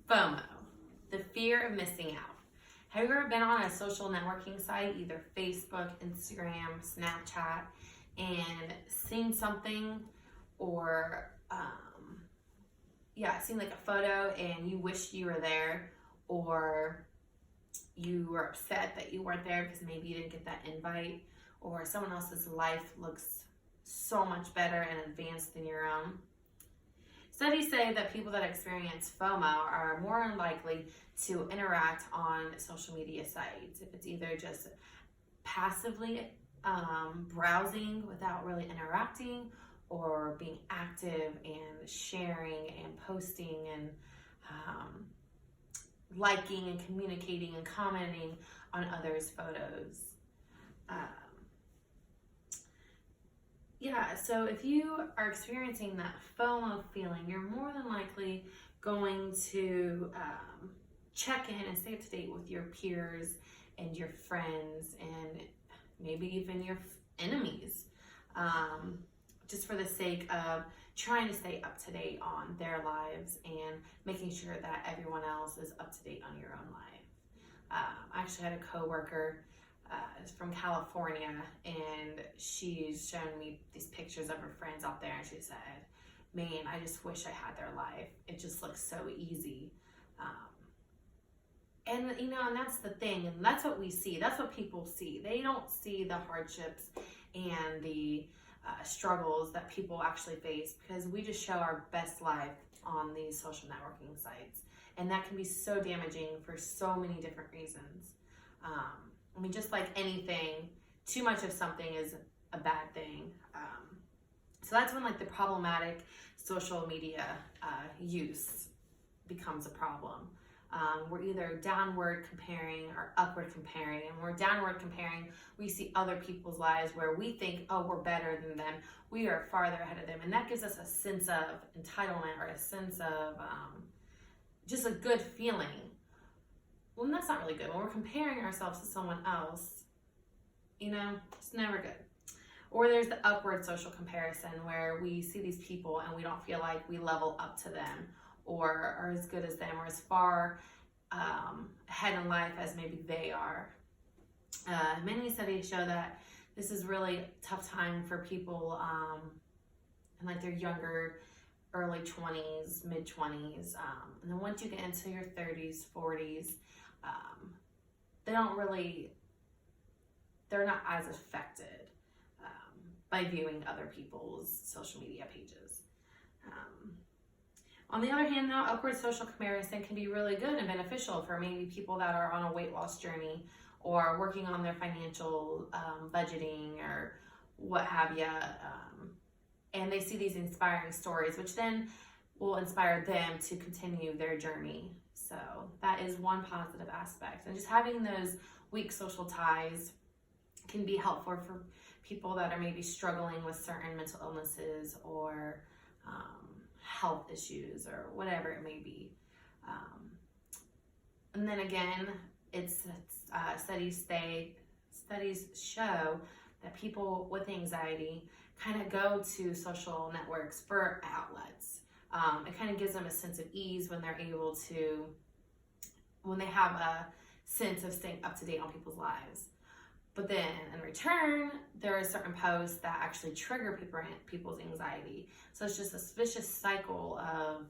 FOMO, the fear of missing out. Have you ever been on a social networking site, either Facebook, Instagram, Snapchat, and seen something or seen like a photo and you wished you were there, or you were upset that you weren't there because maybe you didn't get that invite, or someone else's life looks so much better and advanced than your own? Studies say that people that experience FOMO are more likely to interact on social media sites. If it's either just passively browsing without really interacting, or being active and sharing and posting and liking and communicating and commenting on others' photos. So if you are experiencing that FOMO feeling, you're more than likely going to check in and stay up to date with your peers and your friends and maybe even your enemies, just for the sake of trying to stay up to date on their lives and making sure that everyone else is up to date on your own life. I actually had a coworker from California, and she's shown me these pictures of her friends out there, and she said, man, I just wish I had their life. It just looks so easy. And that's the thing, and that's what we see. That's what people see. They don't see the hardships and the struggles that people actually face, because we just show our best life on these social networking sites. And that can be so damaging for so many different reasons. Just like anything, too much of something is a bad thing. So that's when like the problematic social media use becomes a problem. We're either downward comparing or upward comparing. And when we're downward comparing, we see other people's lives where we think, oh, we're better than them. We are farther ahead of them. And that gives us a sense of entitlement, or a sense of just a good feeling. Well, that's not really good. When we're comparing ourselves to someone else, it's never good. Or there's the upward social comparison, where we see these people and we don't feel like we level up to them, or are as good as them, or as far ahead in life as maybe they are. Many studies show that this is really a tough time for people in like their younger, early 20s, mid 20s. And then once you get into your 30s, 40s, they're not as affected by viewing other people's social media pages. On the other hand, though, upward social comparison can be really good and beneficial for maybe people that are on a weight loss journey, or working on their financial budgeting, or what have you. And they see these inspiring stories, which then will inspire them to continue their journey. So that is one positive aspect. And just having those weak social ties can be helpful for people that are maybe struggling with certain mental illnesses, or health issues, or whatever it may be. And then again, studies show that people with anxiety kind of go to social networks for outlets. It kind of gives them a sense of ease when they have a sense of staying up to date on people's lives. But then in return, there are certain posts that actually trigger people's anxiety. So it's just a vicious cycle of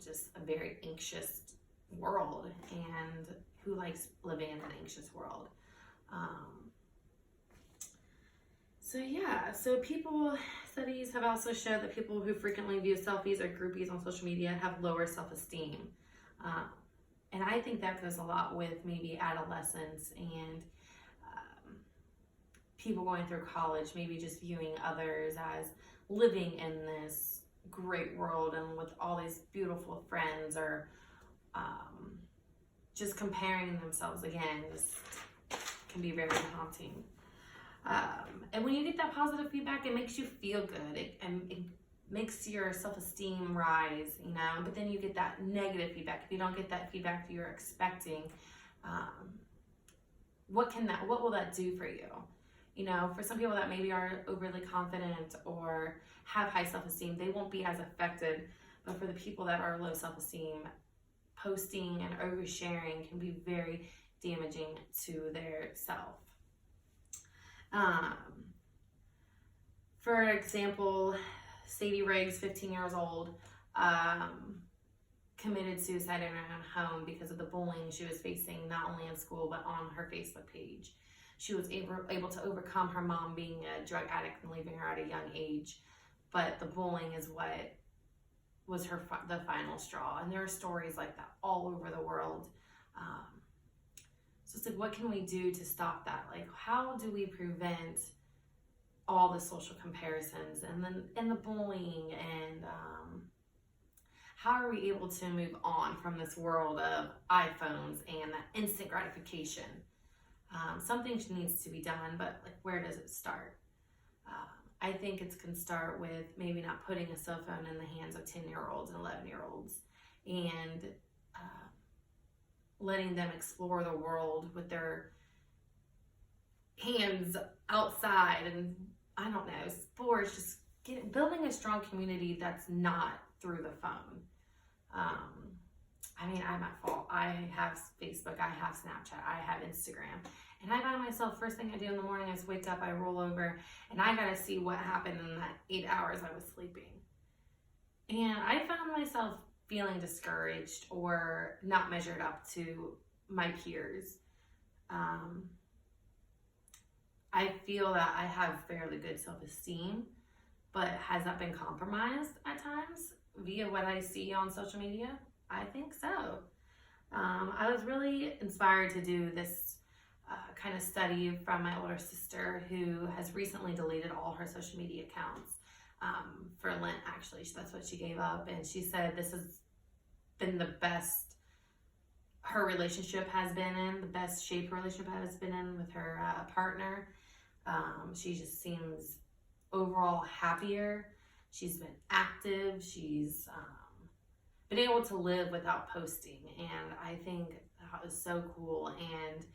just a very anxious world, and who likes living in an anxious world? Studies have also showed that people who frequently view selfies or groupies on social media have lower self-esteem. And I think that goes a lot with maybe adolescence and people going through college, maybe just viewing others as living in this great world and with all these beautiful friends, or just comparing themselves again. Just can be very haunting. And when you get that positive feedback, it makes you feel good. It makes your self-esteem rise, but then you get that negative feedback. If you don't get that feedback that you're expecting, what will that do for you? For some people that maybe are overly confident or have high self-esteem, they won't be as affected. But for the people that are low self-esteem, posting and oversharing can be very damaging to their self. For example, Sadie Riggs, 15 years old, committed suicide in her own home because of the bullying she was facing, not only in school, but on her Facebook page. She was able to overcome her mom being a drug addict and leaving her at a young age, but the bullying is what was the final straw. And there are stories like that all over the world. So it's like, what can we do to stop that? Like, how do we prevent all the social comparisons and the bullying, and how are we able to move on from this world of iPhones and that instant gratification? Something needs to be done, but like, where does it start? I think it can start with maybe not putting a cell phone in the hands of 10-year-olds and 11-year-olds, and letting them explore the world with their hands outside, and I don't know, sports, just building a strong community that's not through the phone. I mean, I'm at fault. I have Facebook, I have Snapchat, I have Instagram. And I find myself, first thing I do in the morning is wake up, I roll over, and I gotta see what happened in that 8 hours I was sleeping. And I found myself feeling discouraged or not measured up to my peers. I feel that I have fairly good self-esteem, but has that been compromised at times via what I see on social media? I think so. I was really inspired to do this kind of study from my older sister, who has recently deleted all her social media accounts for Lent, actually. That's what she gave up. And she said this has been the best her relationship has been in, the best shape her relationship has been in with her partner. She just seems overall happier. She's been active. She's been able to live without posting. And I think that was so cool. And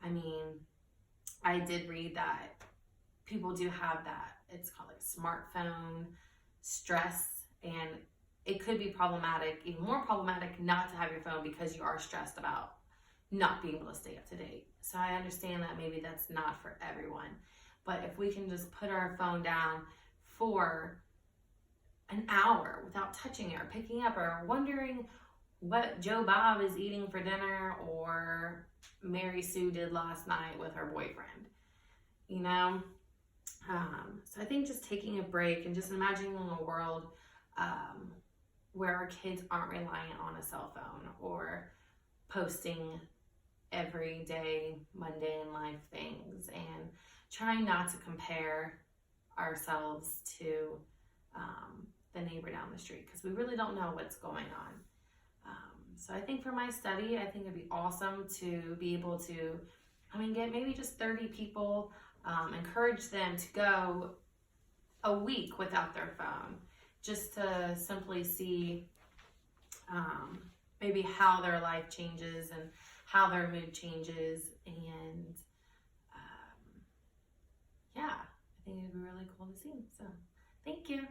I mean, I did read that people do have that, it's called like smartphone stress, and it could be problematic, even more problematic, not to have your phone because you are stressed about not being able to stay up to date. So I understand that maybe that's not for everyone, but if we can just put our phone down for an hour without touching it or picking up or wondering what Joe Bob is eating for dinner or Mary Sue did last night with her boyfriend, you know? So I think just taking a break and just imagining a world where our kids aren't reliant on a cell phone or posting everyday mundane life things, and trying not to compare ourselves to the neighbor down the street, because we really don't know what's going on. So I think for my study, I think it'd be awesome to be able to, get maybe just 30 people, encourage them to go a week without their phone, just to simply see maybe how their life changes and how their mood changes. And yeah, I think it'd be really cool to see. So thank you.